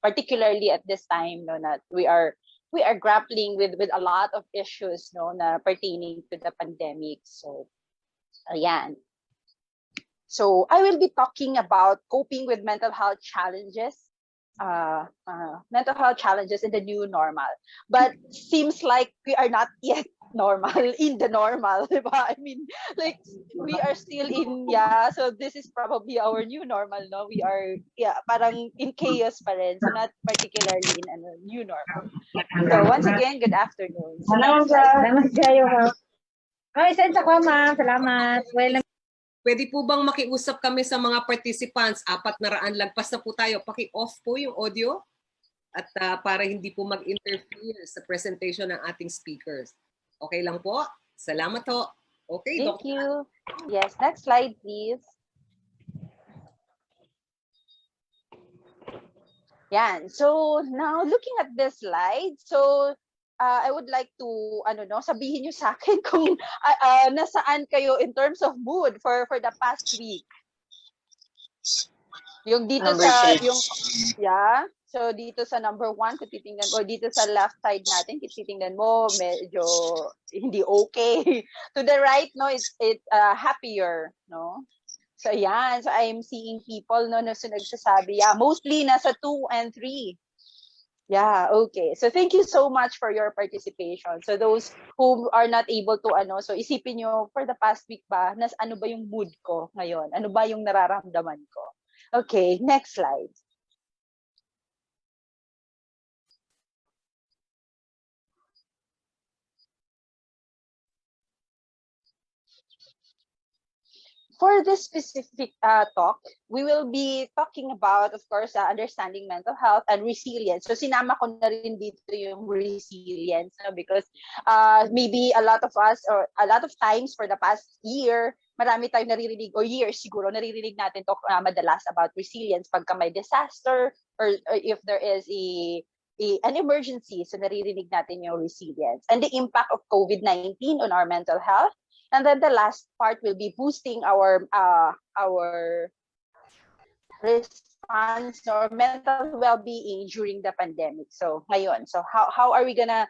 particularly at this time, no, that we are grappling with a lot of issues, no, na pertaining to the pandemic. So, ayan. So I will be talking about coping with mental health challenges in the new normal. But seems like we are not yet normal in the normal, diba? I mean, like we are still in, so this is probably our new normal, no? We are, parang in chaos pa rin, so not particularly in a new normal. So once again, good afternoon. So next slide. Ay, send ako, ma'am. Salamat. Well, pwede po bang makiusap kami sa mga participants? 400 lagpas na po tayo. Paki-off po yung audio at para hindi po mag-interfere sa presentation ng ating speakers. Okay lang po? Salamat ho. Okay, Thank you. Yes, next slide, please. Yan. So now looking at this slide, so I would like to sabihin niyo sa akin kung nasaan kayo in terms of mood for the past week. Yung dito number sa 6. yung so dito sa number 1 kung titingnan mo, dito sa left side natin kung titingnan mo, medyo hindi okay. To the right, no, it's happier, no? So yan, so I'm seeing people no nagsasabi, mostly nasa 2 and 3. Yeah, okay. So thank you so much for your participation. So those who are not able to so isipin nyo for the past week ba, ano ba yung mood ko ngayon? Ano ba yung nararamdaman ko? Okay, next slide. For this specific talk, we will be talking about, of course, understanding mental health and resilience. So sinama ko na rin dito yung resilience, because maybe a lot of us, or a lot of times for the past year, marami tayong naririnig, or years siguro, naririnig natin to madalas about resilience pagka may disaster, or if there is an emergency, so naririnig natin yung resilience. And the impact of COVID-19 on our mental health. And then the last part will be boosting our response or mental well-being during the pandemic. So ngayon, so how are we gonna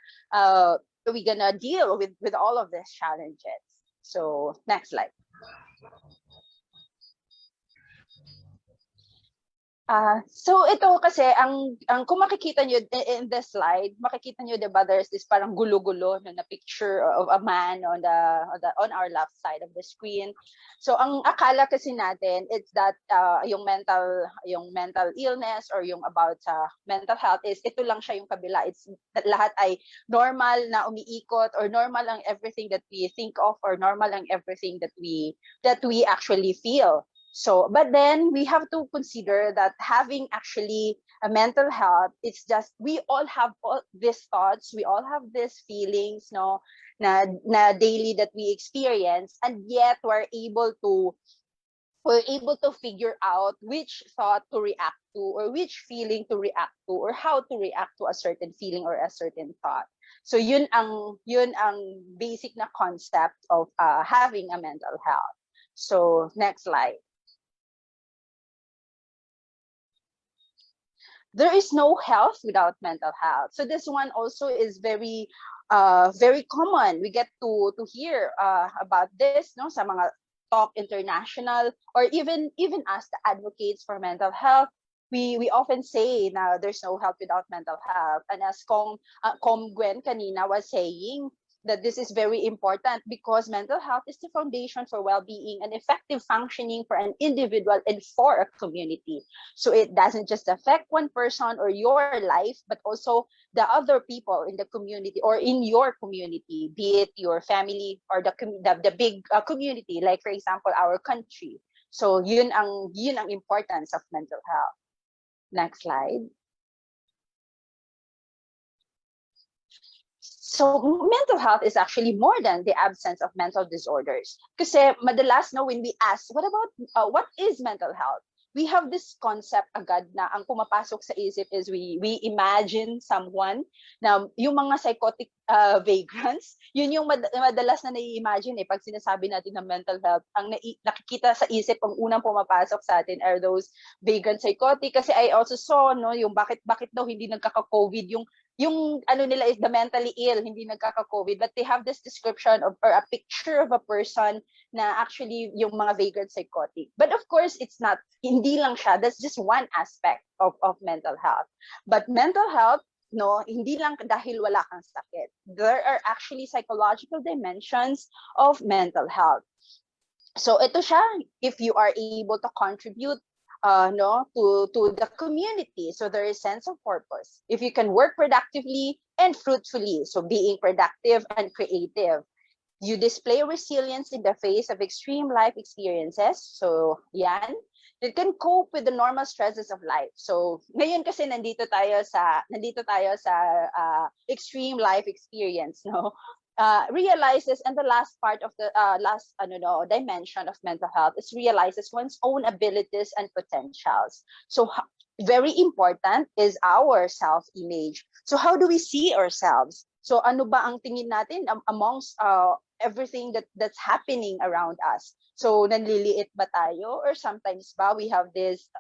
deal with all of these challenges? So next slide. So ito kasi ang kung makikita nyo in this slide, makikita nyo, diba, there's this parang gulo-gulo na picture of a man on our left side of the screen. So ang akala kasi natin it's that yung mental illness or yung about mental health is ito lang siya yung kabila. It's lahat ay normal na umiikot, or normal ang everything that we think of, or normal ang everything that we actually feel. So, but then we have to consider that having actually a mental health, it's just, we all have all these thoughts, we all have these feelings, no, na daily that we experience, and yet we're able to figure out which thought to react to, or which feeling to react to, or how to react to a certain feeling or a certain thought. So yun ang basic na concept of having a mental health. So next slide. There is no health without mental health. So this one also is very common. We get to hear about this, no, sa mga talk international, or even as the advocates for mental health, we often say now there's no health without mental health. And as Com Gwen kanina was saying, that this is very important because mental health is the foundation for well-being and effective functioning for an individual and for a community. So it doesn't just affect one person or your life, but also the other people in the community or in your community, be it your family or the big community, like for example, our country. So yun ang importance of mental health. Next slide. So mental health is actually more than the absence of mental disorders. Kasi madalas, no, when we ask, what is mental health? we have this concept agad na ang pumapasok sa isip is we imagine someone na yung mga psychotic vagrants, yun yung madalas na nai-imagine pag sinasabi natin ng mental health. Ang nakikita sa isip, ang unang pumapasok sa atin are those vagrant psychotic. Kasi I also saw yung bakit daw hindi nagkaka-COVID yung ano nila is the mentally ill, hindi nagkaka-COVID, but they have this description of or a picture of a person na actually yung mga vagrant psychotic. But of course, it's not, hindi lang siya, that's just one aspect of mental health. But mental health, no, hindi lang dahil wala kang sakit. There are actually psychological dimensions of mental health. So ito siya, if you are able to contribute to the community. So there is sense of purpose. If you can work productively and fruitfully, so being productive and creative. You display resilience in the face of extreme life experiences. So yan. You can cope with the normal stresses of life. So ngayon kasi nandito tayo sa extreme life experience, no? Realizes, and the last part of the dimension of mental health is realizes one's own abilities and potentials. So very important is our self-image. So how do we see ourselves? So ano ba ang tingin natin amongst everything that's happening around us? So nanliliit ba tayo, or sometimes ba we have this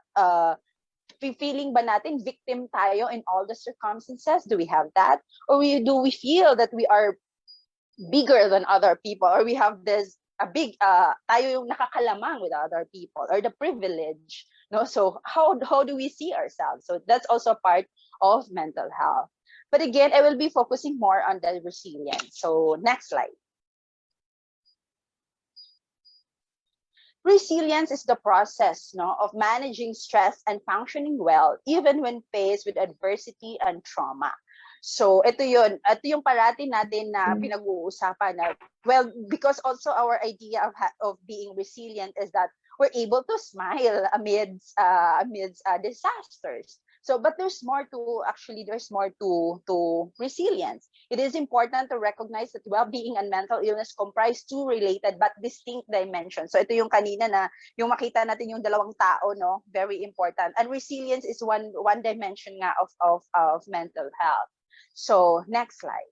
feeling ba natin victim tayo in all the circumstances? Do we have that? Or do we feel that we are bigger than other people, or we have this tayo yung nakakalamang with other people, or the privilege, no? So how do we see ourselves? So that's also part of mental health. But again, I will be focusing more on the resilience. So next slide. Resilience is the process, no, of managing stress and functioning well even when faced with adversity and trauma. So ito yung parati natin na pinag-uusapan na, well, because also our idea of being resilient is that we're able to smile amidst disasters. So, but there's more to resilience. It is important to recognize that well-being and mental illness comprise two related but distinct dimensions. So ito yung kanina na yung makita natin yung dalawang tao, no, very important. And resilience is one dimension nga of mental health. So, next slide.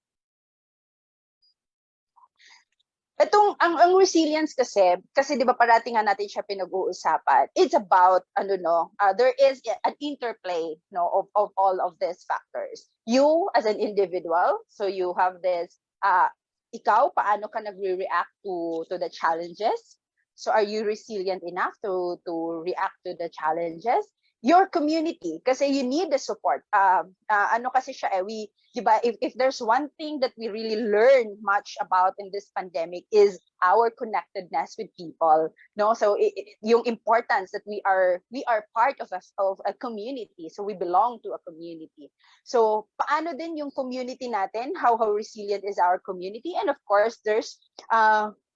Ang resilience kasi di ba parati nga natin siya pinag-uusapan, it's about, there is an interplay, no, of all of these factors. You as an individual, so you have this, ikaw, paano ka nagre-react to the challenges? So are you resilient enough to react to the challenges? Your community, kasi you need the support. Kasi siya, diba, if there's one thing that we really learn much about in this pandemic is our connectedness with people, no? So yung importance that we are part of a community, so we belong to a community. So paano din yung community natin, how resilient is our community? And of course there's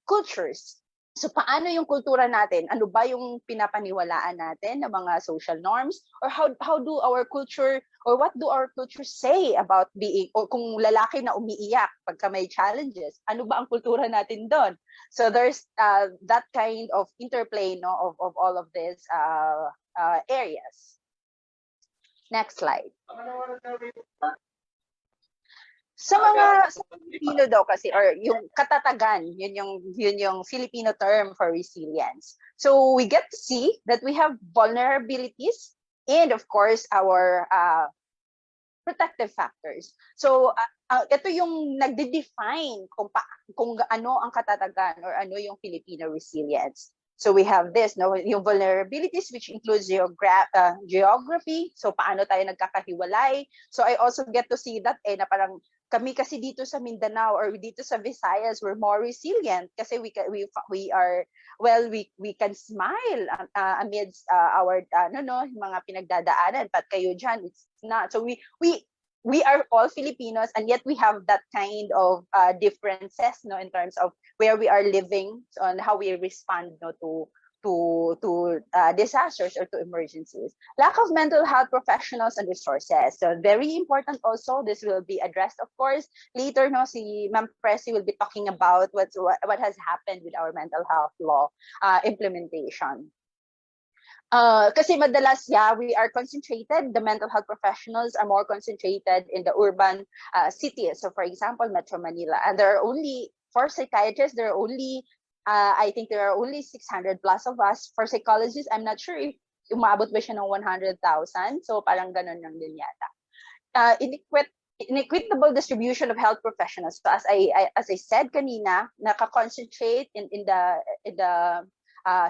cultures. So paano yung kultura natin? Ano ba yung pinapaniwalaan natin ng mga social norms? Or how do our culture, or what do our culture say about being, or kung lalaki na umiiyak pagka may challenges, ano ba ang kultura natin doon? So there's that kind of interplay, no, of all of these areas. Next slide. Sa Filipino daw kasi, or yung katatagan, yun yung Filipino term for resilience. So we get to see that we have vulnerabilities and of course our protective factors. So ito yung nagde-define kung ano ang katatagan or ano yung Filipino resilience. So we have this, no, yung vulnerabilities, which includes geography. So paano tayo nagkakahiwalay? So I also get to see that na parang kami kasi dito sa Mindanao or dito sa Visayas, we're more resilient kasi we can smile amidst our mga pinagdadaanan, but kayo dyan, it's not. So we are all Filipinos, and yet we have that kind of differences, no, in terms of where we are living, so, and how we respond, no, to disasters or to emergencies. Lack of mental health professionals and resources. So very important also. This will be addressed, of course. Later, no, si Ma'am Presi will be talking about what has happened with our mental health law implementation. Kasi madalas, we are concentrated. The mental health professionals are more concentrated in the urban cities. So, for example, Metro Manila, and there are only for psychiatrists. There are only, I think there are only 600 plus of us. For psychologists, I'm not sure if umabot ba siya ng 100,000. So, parang ganun lang din yata. Inequitable distribution of health professionals. So, as I said kanina, naka-concentrate in the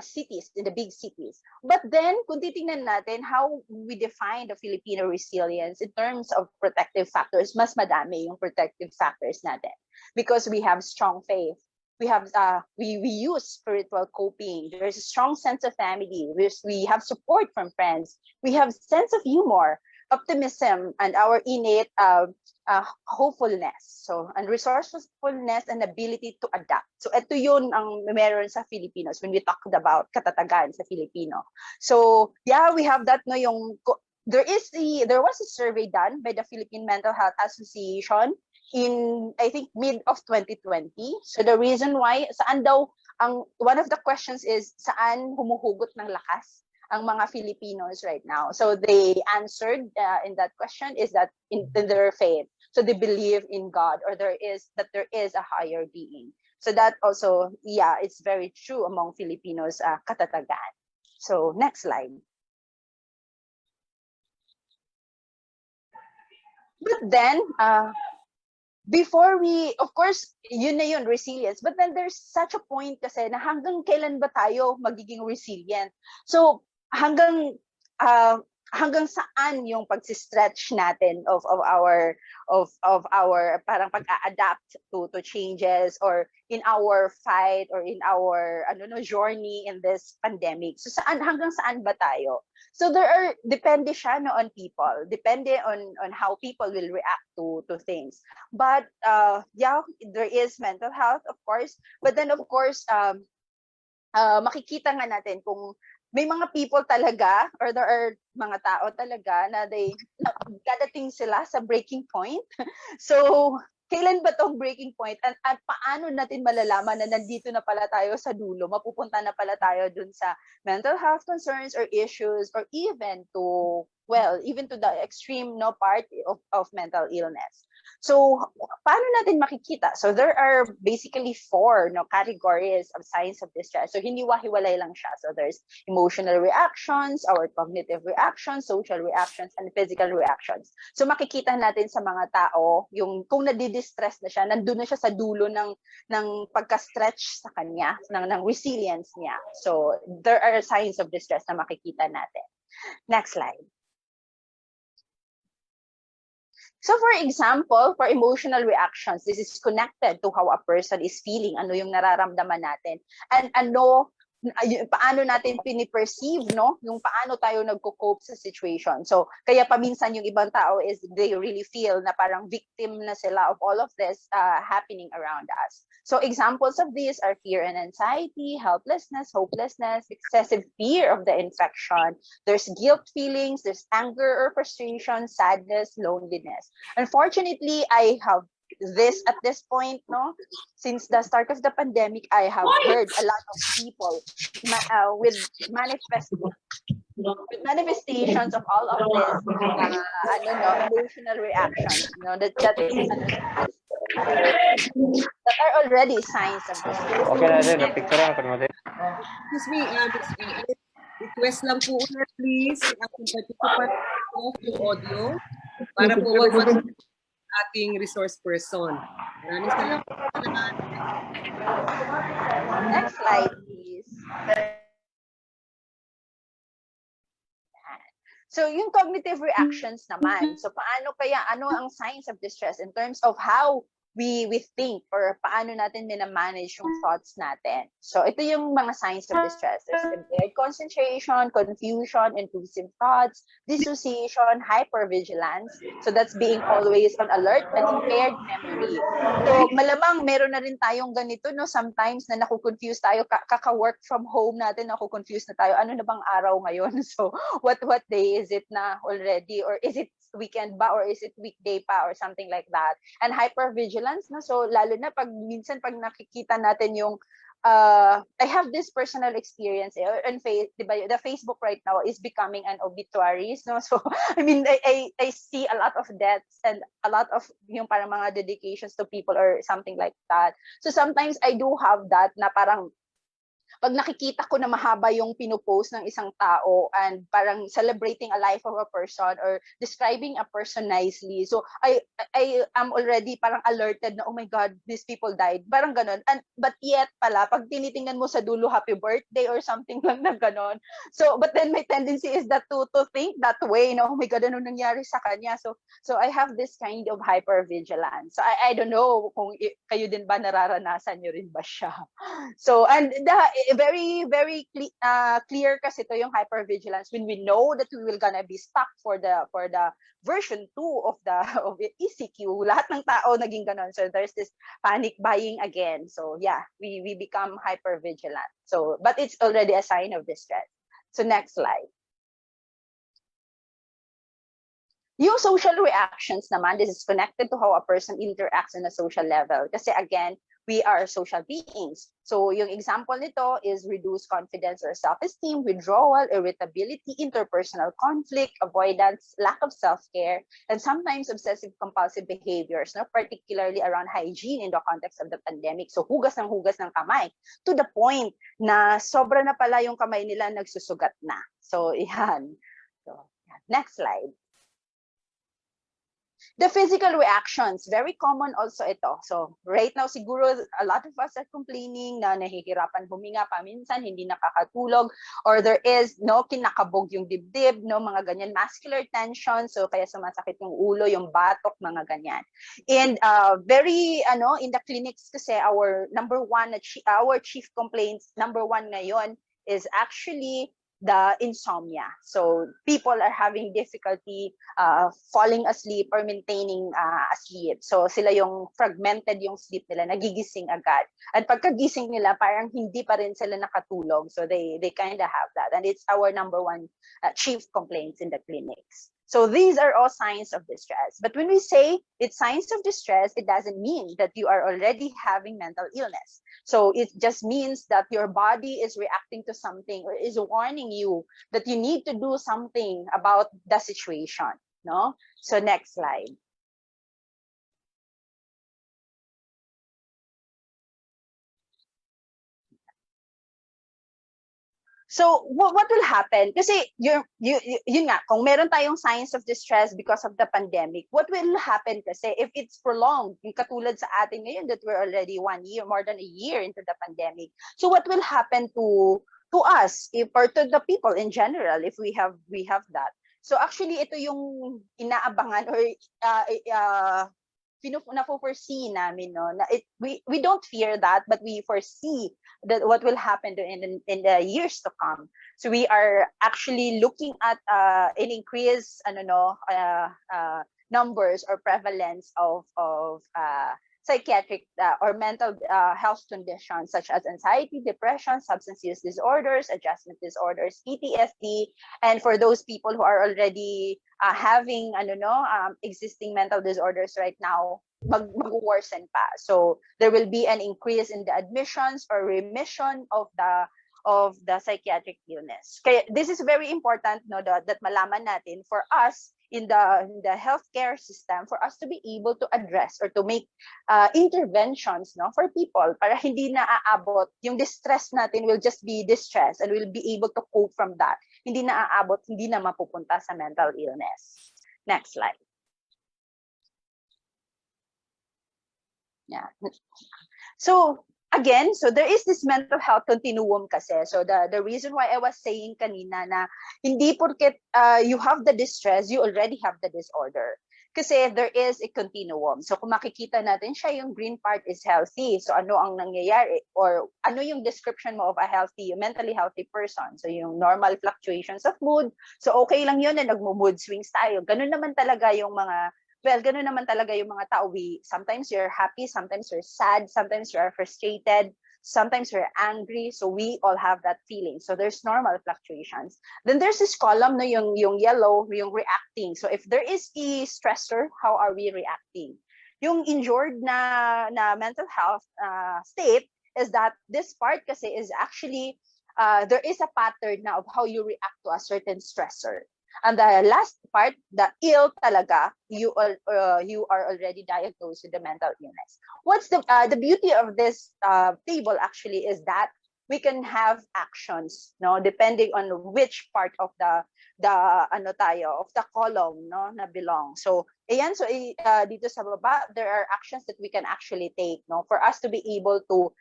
cities, in the big cities. But then, kung titingnan natin how we define the Filipino resilience in terms of protective factors, mas madami yung protective factors natin. Because we have strong faith. We have we use spiritual coping. There's a strong sense of family. We have support from friends. We have sense of humor, optimism, and our innate hopefulness. So, and resourcefulness and ability to adapt. So, ito yun ang meron sa Filipinos when we talked about katatagan sa Filipino. So, we have that no yung there was a survey done by the Philippine Mental Health Association in, I think, mid of 2020. So the reason why, saan daw, one of the questions is, saan humuhugot ng lakas ang mga Filipinos right now? So they answered in that question is that in their faith. So they believe in God, or there is a higher being. So that also, it's very true among Filipinos, katatagan. So next slide. But then, before we, of course, yun na yun, resilience. But then there's such a point kasi na hanggang kailan ba tayo magiging resilient? So, hanggang saan yung pag-stretch natin of our parang pag-adapt to changes, or in our fight, or in our journey in this pandemic. So hanggang saan ba tayo? So depende siya on people, depende on how people will react to things. But there is mental health, of course, but then of course makikita nga natin kung may mga people talaga, or there are mga tao talaga na dadating sila sa breaking point. So, kailan ba tong breaking point? At paano natin malalaman na nandito na pala tayo sa dulo? Mapupunta na pala tayo dun sa mental health concerns or issues, or even to the extreme part of mental illness. So, paano natin makikita? So, there are basically 4 categories of signs of distress. So, hiniwa-hiwalay lang siya. So, there's emotional reactions, our cognitive reactions, social reactions, and physical reactions. So, makikita natin sa mga tao, yung kung nadidistress na siya, nandun na siya sa dulo ng pagka-stretch sa kanya, ng resilience niya. So, there are signs of distress na makikita natin. Next slide. So for example, for emotional reactions, this is connected to how a person is feeling, ano yung nararamdaman natin, and paano natin piniperceive, yung paano tayo nagko-cope sa situation. So kaya paminsan yung ibang tao is they really feel na parang victim na sila of all of this happening around us. So examples of these are fear and anxiety, helplessness, hopelessness, excessive fear of the infection. There's guilt feelings, there's anger or frustration, sadness, loneliness. Unfortunately, I have this at this point, since the start of the pandemic, I have heard a lot of people with manifestations of all of this emotional reactions, that are already signs of distress. Okay na din, napicturean ko naman din. Excuse me, request lang po ulit, please, ating participant off yung audio para po wag ating resource person. Maraming salamat. Next slide, please. So, yung cognitive reactions naman. So, ano ang signs of distress in terms of how we think, or paano natin minamanage yung thoughts natin. So, ito yung mga signs of distress. There's impaired concentration, confusion, intrusive thoughts, dissociation, hypervigilance. So, that's being always on alert, and impaired memory. So, malamang meron na rin tayong ganito, sometimes na naku-confuse tayo, kaka-work from home natin, naku-confuse na tayo, ano na bang araw ngayon? So, what day is it na already? Or is it weekend ba, or is it weekday pa, or something like that? And hypervigilance, so lalo na minsan pag nakikita natin yung I have this personal experience on diba, the Facebook right now is becoming an obituaries, no? So I mean, I see a lot of deaths and a lot of yung parang mga dedications to people or something like that. So sometimes I do have that na parang pag nakikita ko na mahaba yung pinupost ng isang tao and parang celebrating a life of a person or describing a person nicely. So I am already parang alerted na, oh my God, these people died. Parang ganon. But yet pala, pag tinitingnan mo sa dulo, happy birthday or something lang na ganon. So, but then my tendency is that to think that way, no? Oh my God, ano nangyari sa kanya? So I have this kind of hypervigilance. So I don't know kung kayo din ba nararanasan nyo rin ba siya. So, and very clear kasi to yung hypervigilance when we know that we will gonna be stuck for the version 2 of the ECQ. Lahat ng tao naging ganon. So there's this panic buying again. So yeah, we become hypervigilant. So, but it's already a sign of distress. So next slide. Yung social reactions naman, this is connected to how a person interacts on a social level. Kasi again, we are social beings. So yung example nito is reduced confidence or self-esteem, withdrawal, irritability, interpersonal conflict, avoidance, lack of self-care, and sometimes obsessive-compulsive behaviors, no? Particularly around hygiene in the context of the pandemic. So hugas ng kamay to the point na sobra na pala yung kamay nila nagsusugat na. So yan. So, next slide. The physical reactions, very common also ito. So right now, siguro a lot of us are complaining na nahihirapan huminga paminsan, hindi nakakatulog, or there is, no, kinakabog yung dibdib, no, mga ganyan, muscular tension, so kaya sumasakit yung ulo, yung batok, mga ganyan. And very, in the clinics kasi our our chief complaints, number 1 ngayon is actually the insomnia. So people are having difficulty falling asleep or maintaining asleep. So sila yung fragmented yung sleep nila, nagigising agad. At pagkagising nila, parang hindi pa rin sila nakatulog. So they kind of have that. And it's our number 1 chief complaints in the clinics. So these are all signs of distress. But when we say it's signs of distress, it doesn't mean that you are already having mental illness. So it just means that your body is reacting to something or is warning you that you need to do something about the situation, no? So next slide. So what will happen? Kasi yun nga, kung meron tayong signs of distress because of the pandemic, what will happen kasi if it's prolonged, yung katulad sa atin ngayon that we're already 1 year, more than a year into the pandemic. So what will happen to us or to the people in general if we have that? So actually ito yung inaabangan or na-foresee namin, no, na we don't fear that, but we foresee that what will happen in the years to come. So we are actually looking at an increase numbers or prevalence of psychiatric or mental health conditions such as anxiety, depression, substance use disorders, adjustment disorders, PTSD, and for those people who are already having existing mental disorders right now, mag-worsen pa. So there will be an increase in the admissions or remission of the psychiatric illness. Kaya this is very important, no, that malaman natin for us in the healthcare system, for us to be able to address or to make interventions, no, for people para hindi na aabot yung distress natin, will just be distress and we'll be able to cope from that. Hindi na aabot, hindi na mapupunta sa mental illness. Next slide. Yeah. So again, so there is this mental health continuum kasi. So the reason why I was saying kanina na hindi porket you have the distress, you already have the disorder. Kasi there is a continuum. So kung makikita natin siya, yung green part is healthy. So ano ang nangyayari or ano yung description mo of a mentally healthy person? So yung normal fluctuations of mood. So okay lang yun na nagmo-mood swings tayo. Ganun naman talaga yung mga tao. Sometimes you're happy, sometimes you're sad, sometimes you are frustrated, sometimes you're angry. So we all have that feeling. So there's normal fluctuations. Then there's this column, no, yung yellow, yung reacting. So if there is a stressor, how are we reacting? Yung injured na mental health state is that this part kasi is actually, there is a pattern now of how you react to a certain stressor. And the last part, the ill talaga, you are already diagnosed with the mental illness. What's the beauty of this table actually is that we can have actions, no, depending on which part of the of the column, no, na belong. So ayan, so dito sa baba, there are actions that we can actually take, no, for us to be able to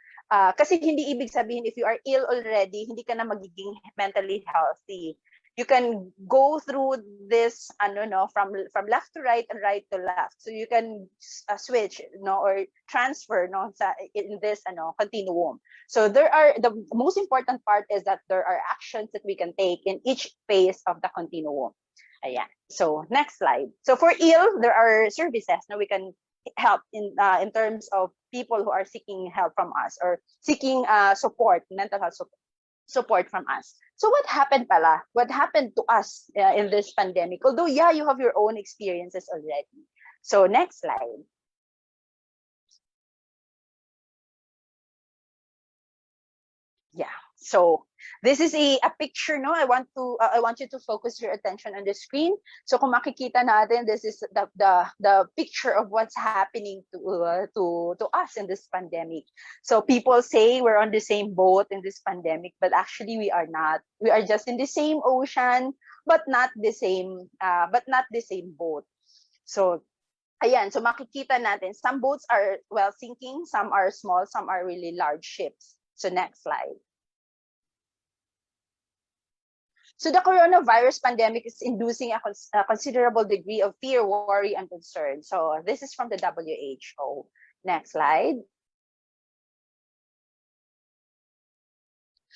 kasi hindi ibig sabihin if you are ill already, hindi ka na magiging mentally healthy. You can go through this from left to right and right to left, so you can switch, no, or transfer, no, in this continuum. So the most important part is that there are actions that we can take in each phase of the continuum. Ayan. So next slide. So for ill, there are services na we can help in terms of people who are seeking help from us or seeking support, mental health support from us. So what happened pala? What happened to us in this pandemic? Although, yeah, you have your own experiences already. So next slide. Yeah. So this is a picture, no? I want you to focus your attention on the screen. So kung makikita natin, this is the picture of what's happening to us in this pandemic. So people say we're on the same boat in this pandemic, but actually we are not. We are just in the same ocean, but not the same boat. So ayan, so makikita natin, some boats are sinking, some are small, some are really large ships. So next slide. So the coronavirus pandemic is inducing a considerable degree of fear, worry, and concern. So this is from the WHO. Next slide.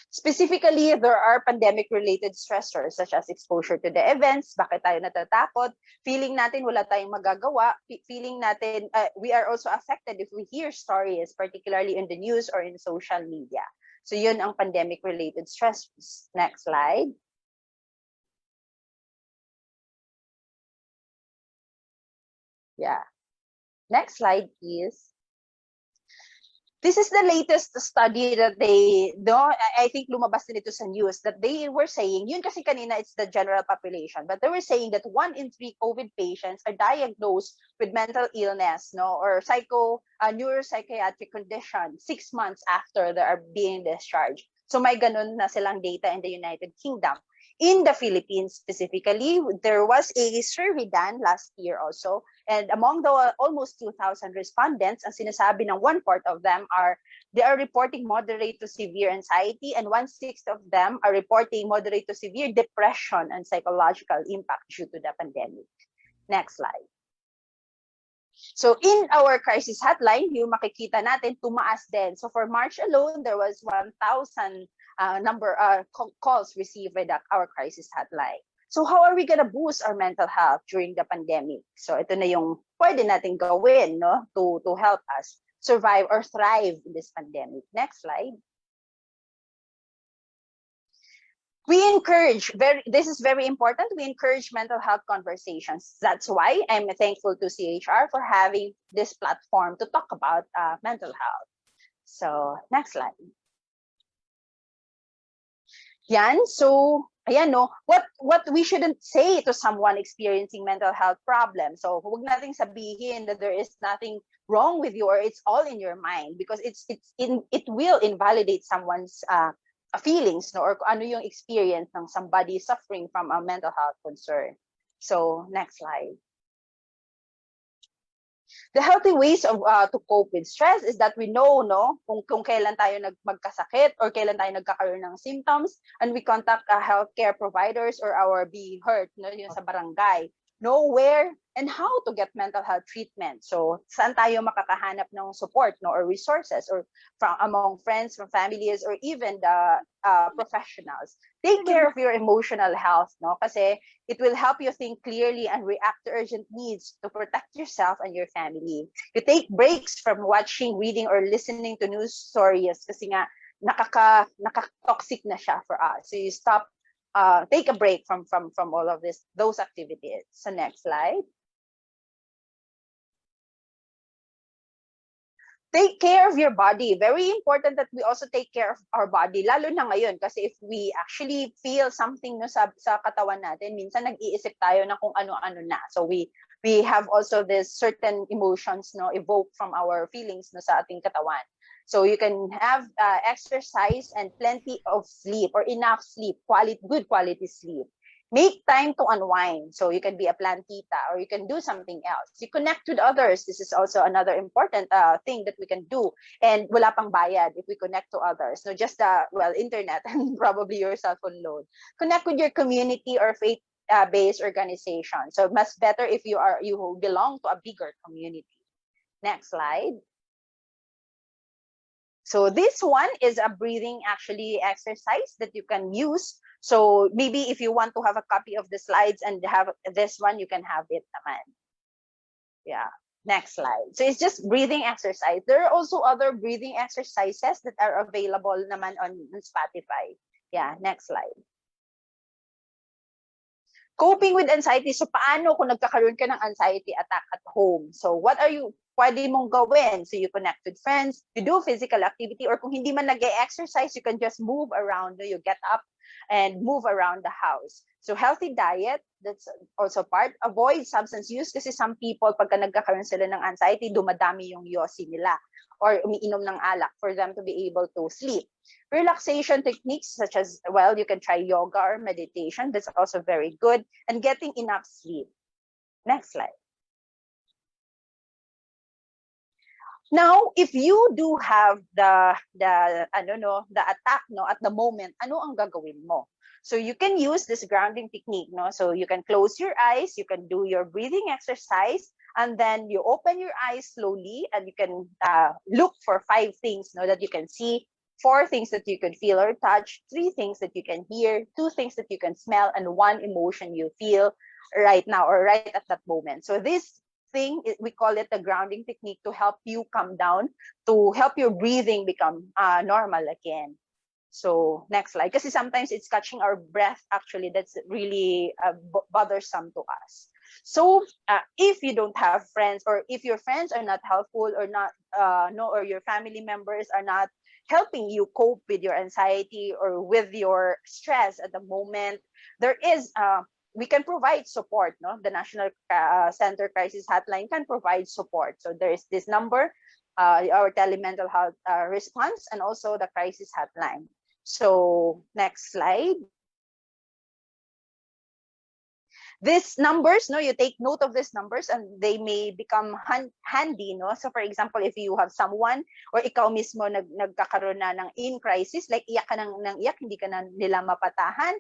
Specifically, there are pandemic-related stressors such as exposure to the events, bakit tayo natatakot, feeling natin wala tayong magagawa, feeling natin we are also affected if we hear stories, particularly in the news or in social media. So yun ang pandemic-related stressors. Next slide. Yeah. Next slide, please. This is the latest study that I think lumabas din ito sa news, that they were saying, yun kasi kanina it's the general population, but they were saying that 1 in 3 COVID patients are diagnosed with mental illness, no, or neuropsychiatric condition 6 months after they are being discharged. So may ganun na silang data in the United Kingdom. In the Philippines specifically, there was a survey done last year also, and among the almost 2,000 respondents, ang sinasabi ng 1/4 of them they are reporting moderate to severe anxiety, and 1/6 of them are reporting moderate to severe depression and psychological impact due to the pandemic. Next slide. So in our crisis hotline, yung makikita natin, tumaas din. So for March alone, there was 1,000 calls received by our crisis hotline. So how are we gonna boost our mental health during the pandemic? So ito na yung pwede natin gawin, no, to help us survive or thrive in this pandemic. Next slide. We encourage, this is very important, we encourage mental health conversations. That's why I'm thankful to CHR for having this platform to talk about mental health. So next slide. Yan, so ayan, no, what we shouldn't say to someone experiencing mental health problems. So huwag nating sabihin that there is nothing wrong with you or it's all in your mind, because it will invalidate someone's feelings, no, or ano yung experience ng somebody suffering from a mental health concern. So next slide. The healthy ways of to cope with stress is that we know, no, kung kailan tayo magkasakit or kailan tayo nagkakaroon ng symptoms, and we contact healthcare providers or our being hurt, no, yun sa barangay. Know where and how to get mental health treatment. So saan tayo makakahanap ng support, no, or resources, or among friends, from families, or even the professionals. Take care of your emotional health, no, kasi it will help you think clearly and react to urgent needs to protect yourself and your family. You take breaks from watching, reading, or listening to news stories kasi nga nakaka-toxic na siya for us. So you stop, take a break from all of those activities. So next slide. Take care of your body. Very important that we also take care of our body, lalo na ngayon kasi if we actually feel something no sa katawan natin, minsan nag-iisip tayo na kung ano-ano na. So we have also this certain emotions no evoke from our feelings no sa ating katawan. So you can have exercise and plenty of sleep or enough sleep, good quality sleep. Make time to unwind. So you can be a plantita or you can do something else. You connect with others. This is also another important thing that we can do. And wala pang bayad if we connect to others. So just internet and probably your cell phone load. Connect with your community or faith-based organization. So much better if you belong to a bigger community. Next slide. So this one is a breathing actually exercise that you can use. So maybe if you want to have a copy of the slides and have this one, you can have it naman. Yeah. Next slide. So it's just breathing exercise. There are also other breathing exercises that are available naman on Spotify. Yeah. Next slide. Coping with anxiety. So paano kung nagkakaroon ka ng anxiety attack at home? So what are you pwede mong gawin? So you connect with friends, you do physical activity, or kung hindi man nag-exercise, you can just move around. You get up and move around the house. So healthy diet, that's also part. Avoid substance use kasi some people, pagka nagkakaroon sila ng anxiety, dumadami yung yosi nila or umiinom ng alak for them to be able to sleep. Relaxation techniques such as, well, you can try yoga or meditation. That's also very good. And getting enough sleep. Next slide. Now, if you do have the attack no at the moment, ano ang gagawin mo? So you can use this grounding technique, no? So you can close your eyes, you can do your breathing exercise, and then you open your eyes slowly, and you can look for 5 things, no, that you can see, 4 things that you can feel or touch, 3 things that you can hear, 2 things that you can smell, and 1 emotion you feel right now or right at that moment. So this thing, we call it the grounding technique to help you come down, to help your breathing become normal again. So next slide, kasi sometimes it's catching our breath actually that's really bothersome to us. So if you don't have friends, or if your friends are not helpful or not or your family members are not helping you cope with your anxiety or with your stress at the moment, there is we can provide support, no? The National Center Crisis Hotline can provide support. So there is this number, our telemental health response, and also the crisis hotline. So next slide. These numbers, no, you take note of these numbers and they may become handy, no? So for example, if you have someone or ikaw mismo nagkakaroon na ng in crisis, like iyak ka ng iyak, hindi ka na nila mapatahan,